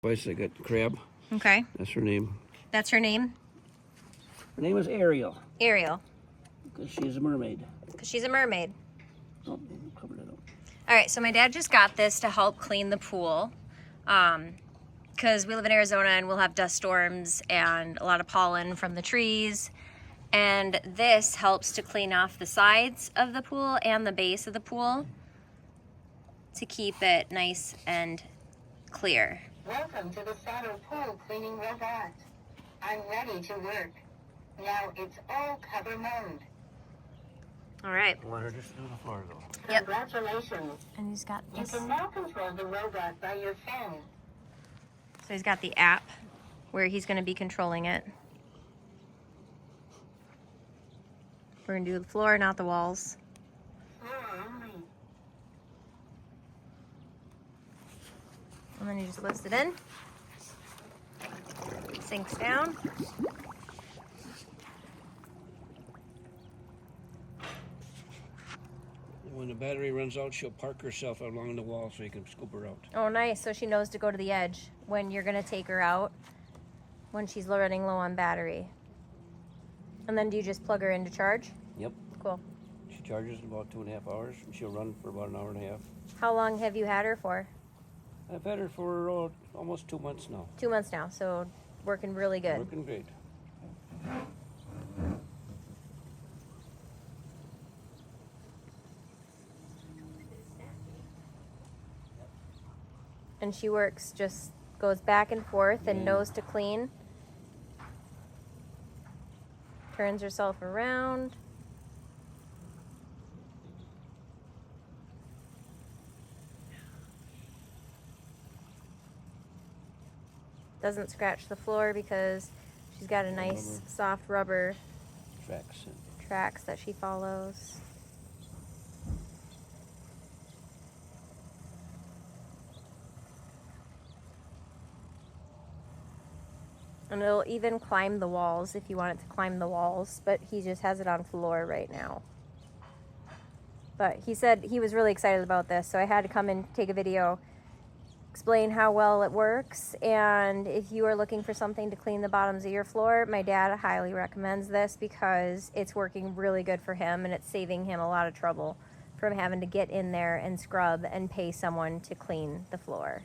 Twice I got crab. Okay. That's her name. That's her name? Her name is Ariel. Ariel. Because she's a mermaid. Because she's a mermaid. Oh, cover that up. All right, so my dad just got this to help clean the pool. Because we live in Arizona and we'll have dust storms and a lot of pollen from the trees. And this helps to clean off the sides of the pool and the base of the pool to keep it nice and clear. Welcome to the Seauto pool cleaning robot. I'm ready to work. Now it's all cover mode. All right. I want her just to do the floor though. Yep. Congratulations. And he's got You this. can now control the robot by your phone. So he's got the app where he's going to be controlling it. We're going to do the floor, not the walls. Floor only. And then he just lifts it in. Sinks down. When the battery runs out, she'll park herself along the wall so you can scoop her out. Oh, nice. So she knows to go to the edge when you're going to take her out, when she's running low on battery. And then do you just plug her in to charge? Yep. Cool. She charges in about 2.5 hours, and she'll run for about an hour and a half. How long have you had her for? I've had her for almost 2 months now. 2 months now, so working really good. Working great. And she works, just goes back and forth and nose to clean. Turns herself around. Doesn't scratch the floor because she's got a nice soft rubber tracks that she follows. And it'll even climb the walls if you want it to climb the walls, but he just has it on floor right now. But he said he was really excited about this, so I had to come and take a video, explain how well it works. And if you are looking for something to clean the bottoms of your floor, my dad highly recommends this because it's working really good for him and it's saving him a lot of trouble from having to get in there and scrub and pay someone to clean the floor.